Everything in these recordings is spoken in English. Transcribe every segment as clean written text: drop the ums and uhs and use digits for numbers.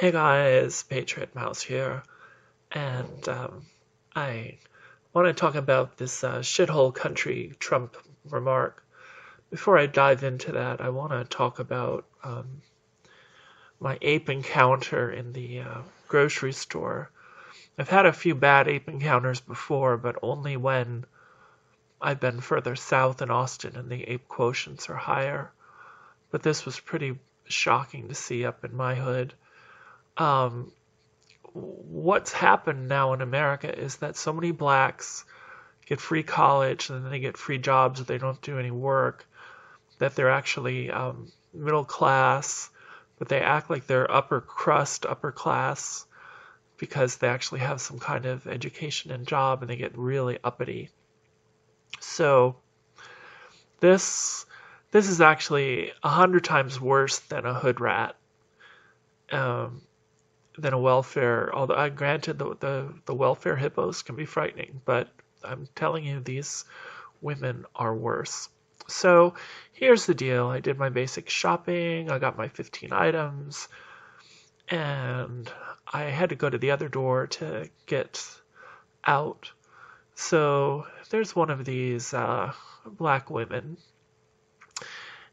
Hey guys, Patriot Mouse here, and I want to talk about this shithole country Trump remark. Before I dive into that, I want to talk about my ape encounter in the grocery store. I've had a few bad ape encounters before, but only when I've been further south in Austin and the ape quotients are higher. But this was pretty shocking to see up in my hood. Um, what's happened now in America is that so many blacks get free college and then they get free jobs, they don't do any work, that they're actually middle class, but they act like they're upper crust, upper class, because they actually have some kind of education and job and they get really uppity. So this is actually 100 times worse than a hood rat. Than a welfare, although granted the welfare hippos can be frightening, but I'm telling you these women are worse. So here's the deal. I did my basic shopping, I got my 15 items, and I had to go to the other door to get out. So there's one of these black women,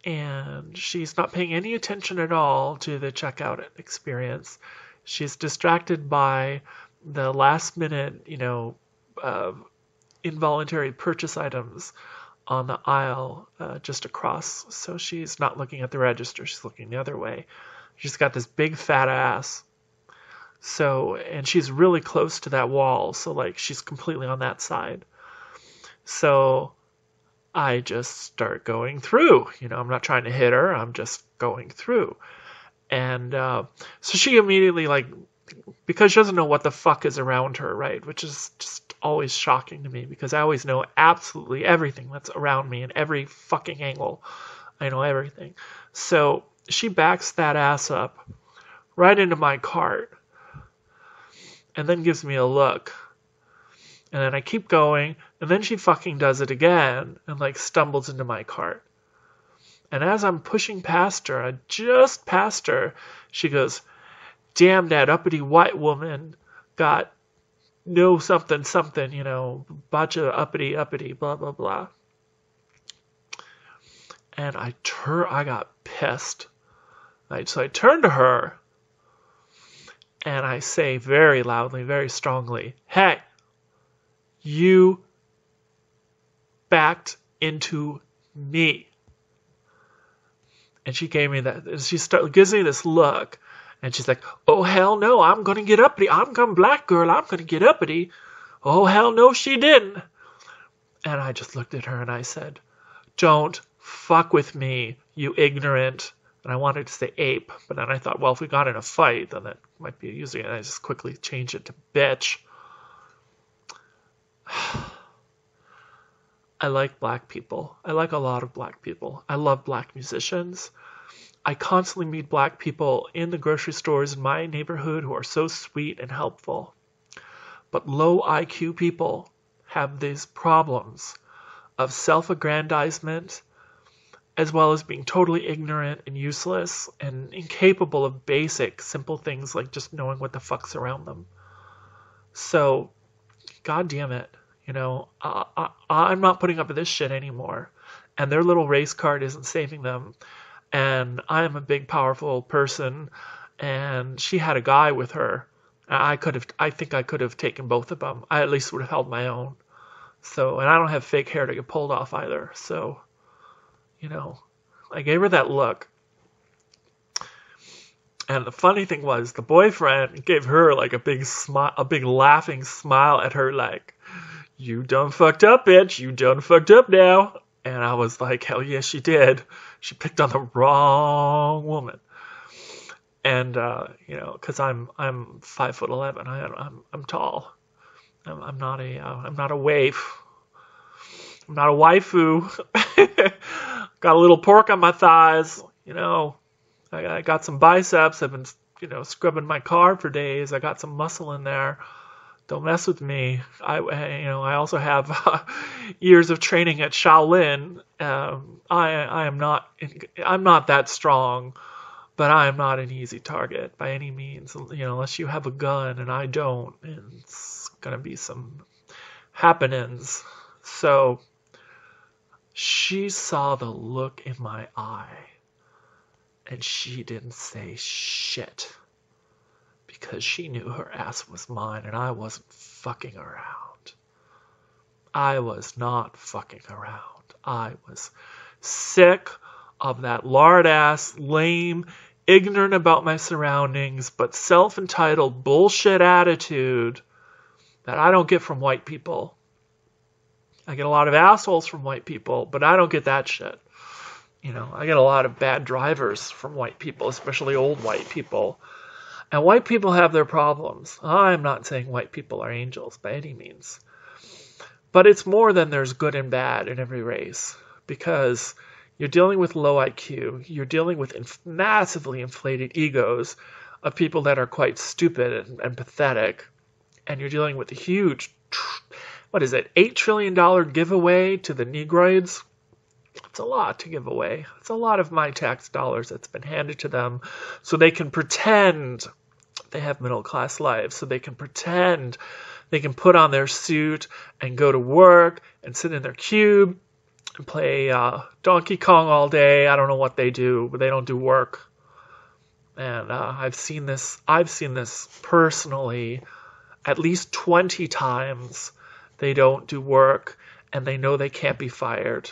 and she's not paying any attention at all to the checkout experience. She's distracted by the last minute, involuntary purchase items on the aisle just across. So she's not looking at the register. She's looking the other way. She's got this big fat ass. So, and she's really close to that wall. So like she's completely on that side. So I just start going through. I'm not trying to hit her. I'm just going through. And so she immediately, because she doesn't know what the fuck is around her, right? Which is just always shocking to me because I always know absolutely everything that's around me in every fucking angle. I know everything. So she backs that ass up right into my cart and then gives me a look. And then I keep going, and then she fucking does it again and stumbles into my cart. And as I'm pushing past her, I just passed her, she goes, "Damn, that uppity white woman got no something, bunch of uppity, blah, blah, blah." And I got pissed. So I turn to her, and I say very loudly, very strongly, "Hey, you backed into me." And she gave me that. She gives me this look, and she's like, "Oh hell no, I'm gonna get uppity. I'm gonna black girl. I'm gonna get uppity." Oh hell no, she didn't. And I just looked at her and I said, "Don't fuck with me, you ignorant." And I wanted to say ape, but then I thought, well, if we got in a fight, then that might be using it. And I just quickly changed it to bitch. I like black people. I like a lot of black people. I love black musicians. I constantly meet black people in the grocery stores in my neighborhood who are so sweet and helpful. But low IQ people have these problems of self-aggrandizement as well as being totally ignorant and useless and incapable of basic, simple things like just knowing what the fuck's around them. So, God damn it. I'm not putting up with this shit anymore. And their little race card isn't saving them. And I am a big, powerful person. And she had a guy with her. I think I could have taken both of them. I at least would have held my own. So, and I don't have fake hair to get pulled off either. So, I gave her that look. And the funny thing was, the boyfriend gave her a big smile, a big laughing smile at her, "You done fucked up, bitch. You done fucked up now." And I was like, hell yes, she did. She picked on the wrong woman. And, because I'm 5'11", I'm tall. I'm not a waif. I'm not a waifu. Got a little pork on my thighs. I got some biceps. I've been, scrubbing my car for days. I got some muscle in there. Don't mess with me. I also have years of training at Shaolin. I'm not that strong, But I'm not an easy target by any means, unless you have a gun and I don't, and it's gonna be some happenings. So she saw the look in my eye and she didn't say shit because she knew her ass was mine and I wasn't fucking around. I was not fucking around. I was sick of that lard-ass, lame, ignorant about my surroundings, but self-entitled bullshit attitude that I don't get from white people. I get a lot of assholes from white people, but I don't get that shit. I get a lot of bad drivers from white people, especially old white people. And white people have their problems. I'm not saying white people are angels by any means. But it's more than there's good and bad in every race. Because you're dealing with low IQ. You're dealing with massively inflated egos of people that are quite stupid and pathetic. And you're dealing with a huge, $8 trillion giveaway to the Negroids? It's a lot to give away. It's a lot of my tax dollars that's been handed to them so they can pretend they have middle class lives, so they can pretend they can put on their suit and go to work and sit in their cube and play Donkey Kong all day. I don't know what they do, but they don't do work. And I've seen this personally at least 20 times. They don't do work and they know they can't be fired.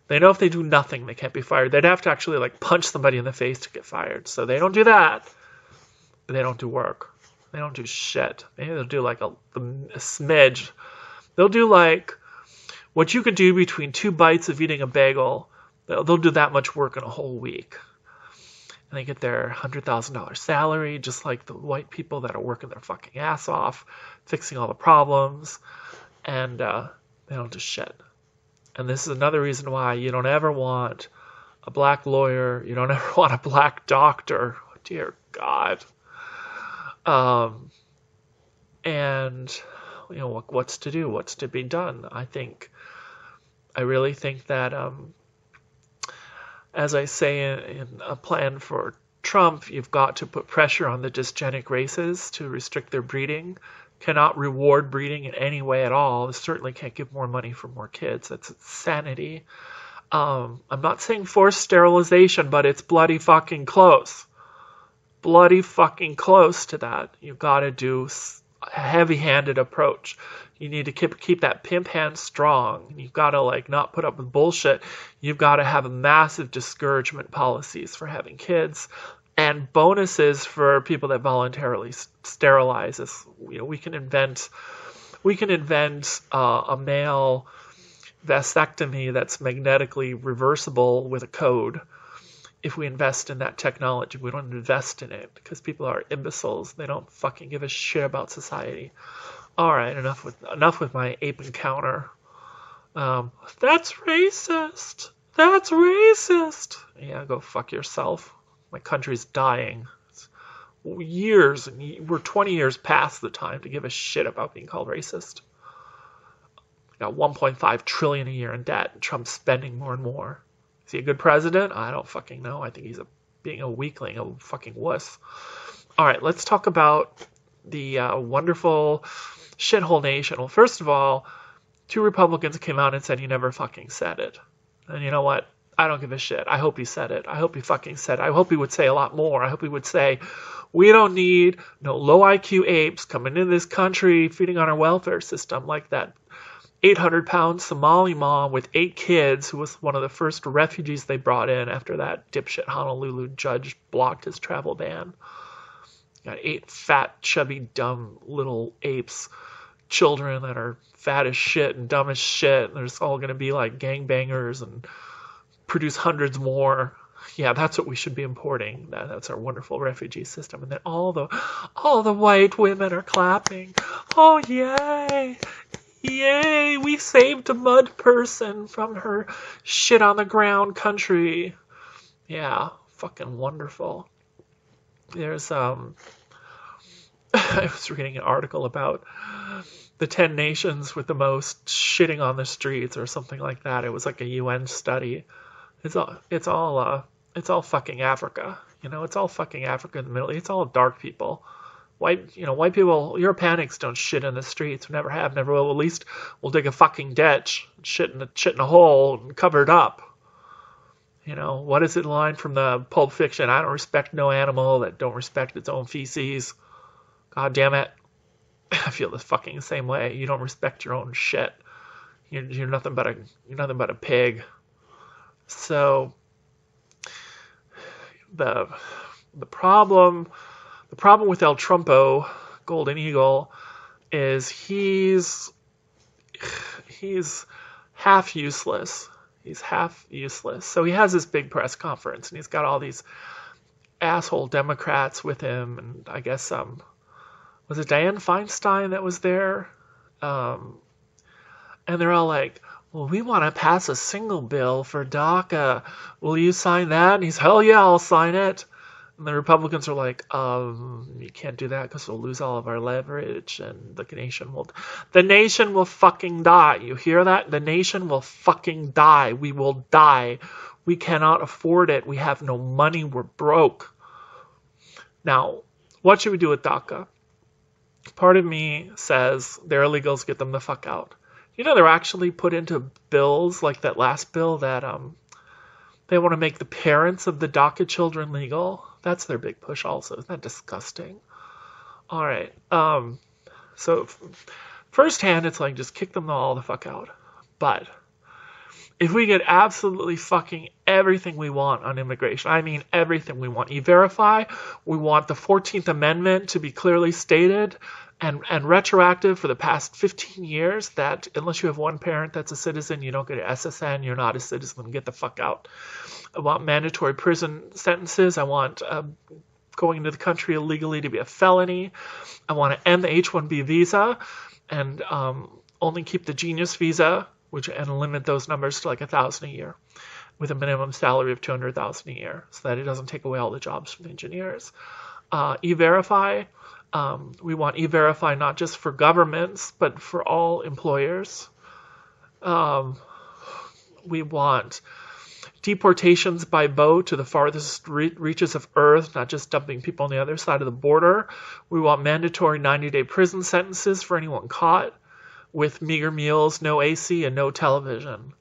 They know if they do nothing, they can't be fired. They'd have to actually punch somebody in the face to get fired. So they don't do that. But they don't do work. They don't do shit. Maybe they'll do a smidge. They'll do what you could do between 2 bites of eating a bagel. They'll do that much work in a whole week. And they get their $100,000 salary, just like the white people that are working their fucking ass off, fixing all the problems. And they don't do shit. And this is another reason why you don't ever want a black lawyer. You don't ever want a black doctor. Oh, dear God. And what's to do? What's to be done? I really think that, as I say in a plan for Trump, you've got to put pressure on the dysgenic races to restrict their breeding. Cannot reward breeding in any way at all. Certainly can't give more money for more kids. That's insanity. I'm not saying forced sterilization, but it's bloody fucking close. Bloody fucking close to that. You've got to do a heavy-handed approach. You need to keep that pimp hand strong. You've got to not put up with bullshit. You've got to have a massive discouragement policies for having kids. And bonuses for people that voluntarily sterilize. We can invent a male vasectomy that's magnetically reversible with a code. If we invest in that technology, we don't invest in it because people are imbeciles. They don't fucking give a shit about society. All right, enough with my ape encounter. That's racist. That's racist. Yeah, go fuck yourself. My country's dying. It's years, and we're 20 years past the time to give a shit about being called racist. We got 1.5 trillion a year in debt, and Trump's spending more and more. Is he a good president? I don't fucking know. I think he's being a weakling, a fucking wuss. All right, let's talk about the wonderful shithole nation. Well, first of all, 2 Republicans came out and said he never fucking said it. And you know what? I don't give a shit. I hope he said it. I hope he fucking said it. I hope he would say a lot more. I hope he would say, we don't need no low IQ apes coming into this country feeding on our welfare system like that 800-pound Somali mom with 8 kids who was one of the first refugees they brought in after that dipshit Honolulu judge blocked his travel ban. Got 8 fat, chubby, dumb little apes, children that are fat as shit and dumb as shit. And they're just all going to be like gangbangers and produce hundreds more. Yeah, that's what we should be importing. That's our wonderful refugee system. And then all the white women are clapping. Oh, yay! Yay! We saved a mud person from her shit on the ground country. Yeah, fucking wonderful. There's I was reading an article about the 10 nations with the most shitting on the streets or something like that. It was like a UN study. It's all fucking Africa. It's all fucking Africa and the Middle East. It's all dark people. White people, Hispanics don't shit in the streets. We never have, never will. At least we'll dig a fucking ditch, shit in a hole, and cover it up. What is it line from the Pulp Fiction? I don't respect no animal that don't respect its own feces. God damn it. I feel the fucking same way. You don't respect your own shit. You're nothing but a pig. So the problem with El Trumpo, Golden Eagle, is he's half useless. He's half useless. So he has this big press conference, and he's got all these asshole Democrats with him, and I guess was it Dianne Feinstein that was there? And they're all like, well, we want to pass a single bill for DACA. Will you sign that? And he's, hell yeah, I'll sign it. And the Republicans are like, you can't do that because we'll lose all of our leverage and the nation will fucking die. You hear that? The nation will fucking die. We will die. We cannot afford it. We have no money. We're broke. Now, what should we do with DACA? Part of me says they're illegals, get them the fuck out. They're actually put into bills like that last bill that they want to make the parents of the DACA children legal. That's their big push also. Isn't that disgusting? All right. So firsthand, it's like just kick them all the fuck out. But if we get absolutely fucking everything we want on immigration, I mean everything we want. E-Verify, we want the 14th Amendment to be clearly stated and retroactive for the past 15 years that unless you have one parent that's a citizen, you don't get an SSN, you're not a citizen, get the fuck out. I want mandatory prison sentences. I want going into the country illegally to be a felony. I want to end the H-1B visa and only keep the Genius visa, and limit those numbers to like 1,000 a year with a minimum salary of 200,000 a year so that it doesn't take away all the jobs from the engineers. E-Verify. We want E-Verify not just for governments, but for all employers. We want deportations by boat to the farthest reaches of Earth, not just dumping people on the other side of the border. We want mandatory 90-day prison sentences for anyone caught with meager meals, no AC, and no television.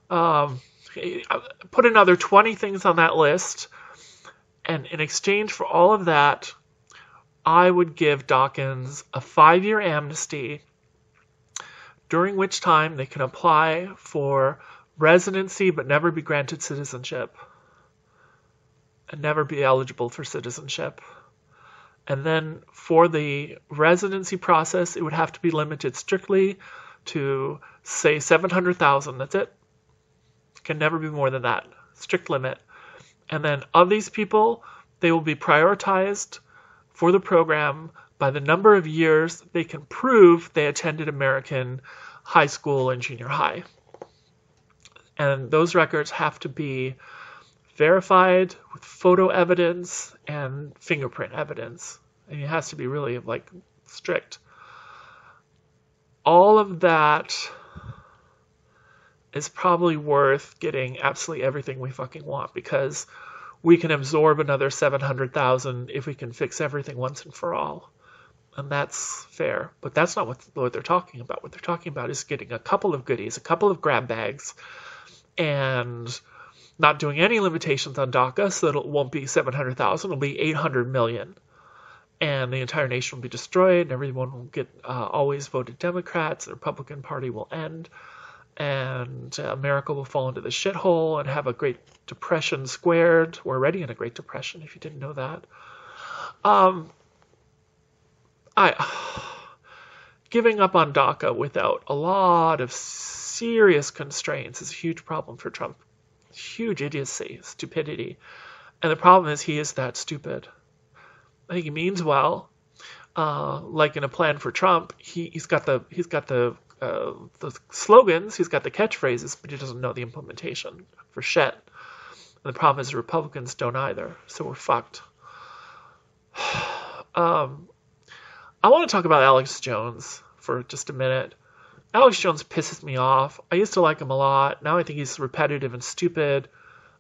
Put another 20 things on that list, and in exchange for all of that, I would give Dawkins a 5-year amnesty, during which time they can apply for residency but never be granted citizenship and never be eligible for citizenship. And then for the residency process, it would have to be limited strictly to, say, 700,000. That's it. Can never be more than that. Strict limit. And then of these people, they will be prioritized for the program by the number of years they can prove they attended American high school and junior high. And those records have to be verified with photo evidence and fingerprint evidence. And it has to be really like strict. All of that is probably worth getting absolutely everything we fucking want, because we can absorb another 700,000 if we can fix everything once and for all. And that's fair. But that's not what they're talking about. What they're talking about is getting a couple of goodies, a couple of grab bags, and not doing any limitations on DACA, so that it won't be 700,000, it'll be 800 million. And the entire nation will be destroyed, and everyone will get always voted Democrats, the Republican Party will end, and America will fall into the shithole and have a Great Depression squared. We're already in a Great Depression, if you didn't know that. Giving up on DACA without a lot of serious constraints is a huge problem for Trump. Huge idiocy, stupidity. And the problem is he is that stupid. I think he means well. Like in a plan for Trump, he's got the slogans, he's got the catchphrases, but he doesn't know the implementation for shit. And the problem is the Republicans don't either, so we're fucked. I want to talk about Alex Jones for just a minute. Alex Jones pisses me off. I used to like him a lot. Now I think he's repetitive and stupid.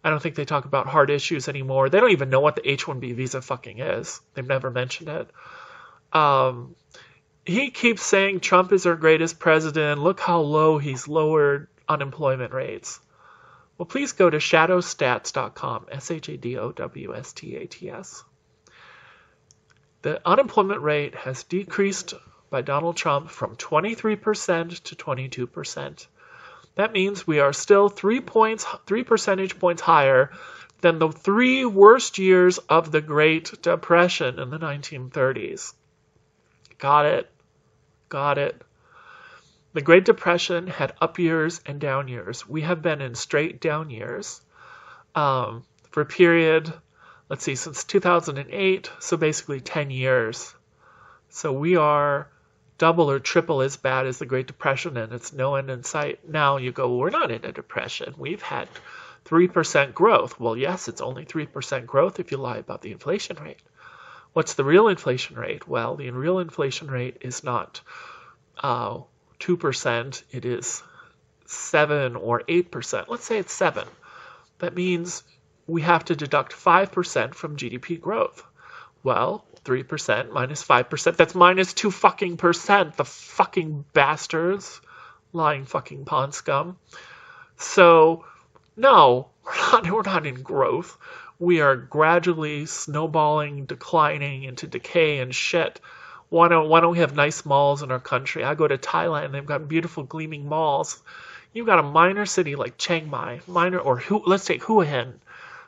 I don't think they talk about hard issues anymore. They don't even know what the H-1B visa fucking is. They've never mentioned it. He keeps saying Trump is our greatest president. Look how low he's lowered unemployment rates. Well, please go to shadowstats.com, SHADOWSTATS. The unemployment rate has decreased by Donald Trump from 23% to 22%. That means we are still 3 percentage points higher than the 3 worst years of the Great Depression in the 1930s. Got it. Got it. The Great Depression had up years and down years. We have been in straight down years for a period, let's see, since 2008, so basically 10 years. So we are double or triple as bad as the Great Depression, and it's no end in sight. Now you go, well, we're not in a depression. We've had 3% growth. Well, yes, it's only 3% growth if you lie about the inflation rate. What's the real inflation rate? Well, the real inflation rate is not 2%. It is 7 or 8%. Let's say it's 7. That means we have to deduct 5% from GDP growth. Well, 3% minus 5%, that's minus 2 fucking percent. The fucking bastards. Lying fucking pond scum. So, no, we're not in growth. We are gradually snowballing, declining into decay and shit. Why don't we have nice malls in our country? I go to Thailand, they've got beautiful gleaming malls. You've got a minor city like Chiang Mai, let's take Hua Hin.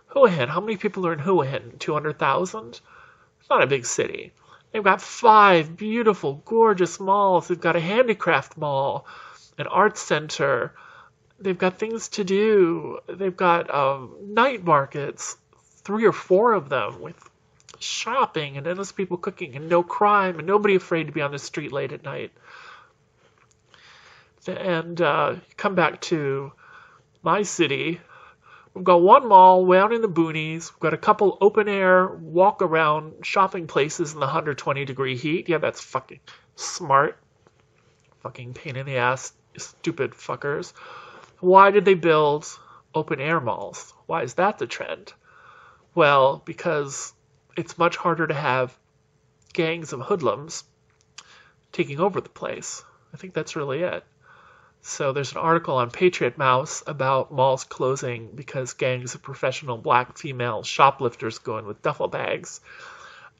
Hua Hin, how many people are in Hua Hin? 200,000? It's not a big city. They've got 5 beautiful, gorgeous malls. They've got a handicraft mall, an arts center. They've got things to do. They've got night markets, 3 or 4 of them, with shopping and endless people cooking and no crime and nobody afraid to be on the street late at night. And come back to my city. We've got one mall way out in the boonies. We've got a couple open air walk around shopping places in the 120-degree heat. Yeah, that's fucking smart. Fucking pain in the ass, stupid fuckers. Why did they build open air malls? Why is that the trend? Well, because it's much harder to have gangs of hoodlums taking over the place. I think that's really it. So there's an article on Patriot Mouse about malls closing because gangs of professional black female shoplifters go in with duffel bags.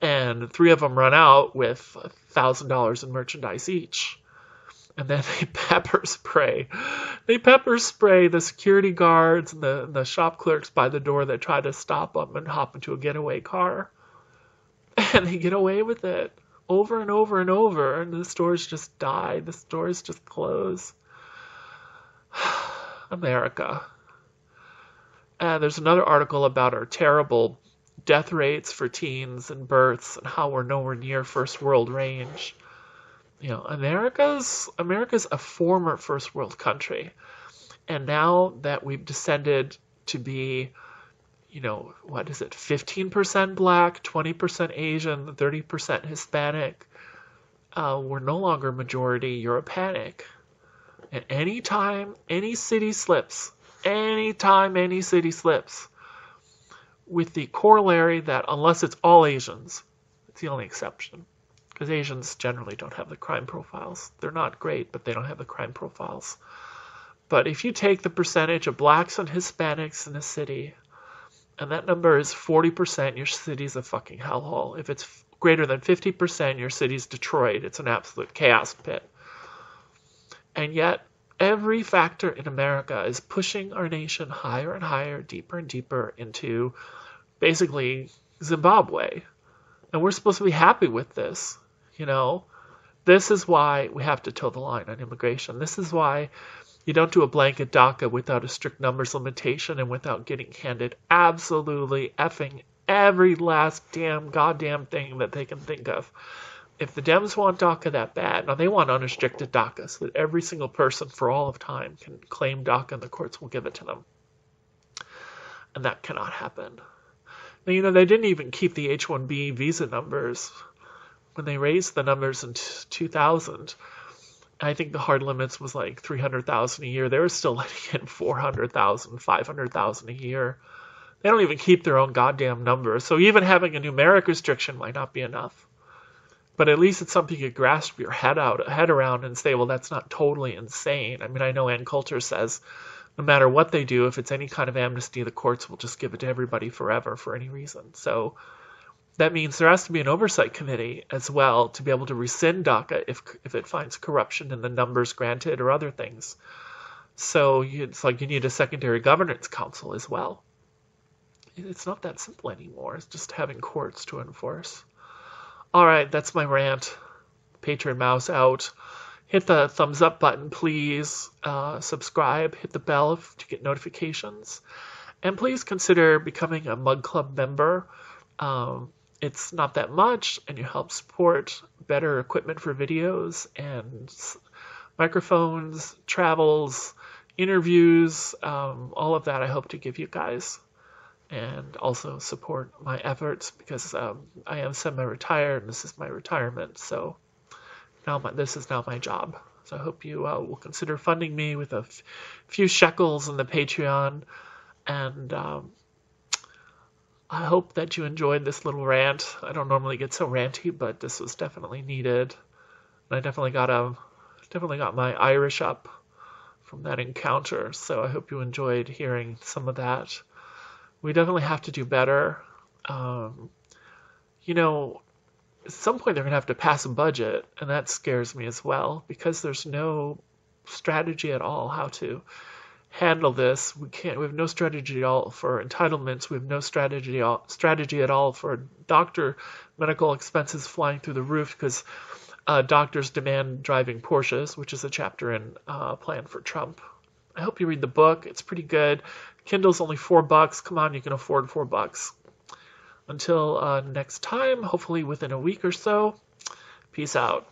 And 3 of them run out with $1,000 in merchandise each. And then they pepper spray. They pepper spray the security guards and the shop clerks by the door that try to stop them and hop into a getaway car. And they get away with it over and over and over. And the stores just die. The stores just close. America. And there's another article about our terrible death rates for teens and births and how we're nowhere near first world range. You know, America's a former first world country. And now that we've descended to be, you know, what is it, 15% black, 20% Asian, 30% Hispanic, we're no longer majority Europeanic. And anytime any city slips, with the corollary that unless it's all Asians, it's the only exception. Because Asians generally don't have the crime profiles. They're not great, but they don't have the crime profiles. But if you take the percentage of blacks and Hispanics in a city, and that number is 40%, your city's a fucking hellhole. If it's greater than 50%, your city's Detroit. It's an absolute chaos pit. And yet, every factor in America is pushing our nation higher and higher, deeper and deeper into basically Zimbabwe. And we're supposed to be happy with this, you know. This is why we have to toe the line on immigration. This is why you don't do a blanket DACA without a strict numbers limitation and without getting handed absolutely effing every last damn goddamn thing that they can think of. If the Dems want DACA that bad, now they want unrestricted DACA so that every single person for all of time can claim DACA and the courts will give it to them. And that cannot happen. Now, you know, they didn't even keep the H-1B visa numbers. When they raised the numbers in 2000, I think the hard limits was like 300,000 a year. They were still letting in 400,000, 500,000 a year. They don't even keep their own goddamn numbers. So even having a numeric restriction might not be enough. But at least it's something you grasp your head around and say, well, that's not totally insane. I mean, I know Ann Coulter says no matter what they do, if it's any kind of amnesty, the courts will just give it to everybody forever for any reason. So that means there has to be an oversight committee as well to be able to rescind DACA if it finds corruption in the numbers granted or other things. So it's like you need a secondary governance council as well. It's not that simple anymore. It's just having courts to enforce. All right, that's my rant. Patreon mouse out. Hit the thumbs up button, please. Subscribe. Hit the bell to get notifications. And please consider becoming a Mug Club member. It's not that much, and you help support better equipment for videos and microphones, travels, interviews, all of that I hope to give you guys. And also support my efforts because I am semi-retired and this is my retirement. So now this is now my job. So I hope you will consider funding me with a few shekels in the Patreon. And I hope that you enjoyed this little rant. I don't normally get so ranty, but this was definitely needed. And I definitely got my Irish up from that encounter. So I hope you enjoyed hearing some of that. We definitely have to do better. You know, at some point they're going to have to pass a budget, and that scares me as well, because there's no strategy at all how to handle this. We have no strategy at all for entitlements. We have no strategy at all for medical expenses flying through the roof because doctors demand driving Porsches, which is a chapter in Plan for Trump. I hope you read the book. It's pretty good. Kindle's only $4. Come on, you can afford $4. Until next time, hopefully within a week or so. Peace out.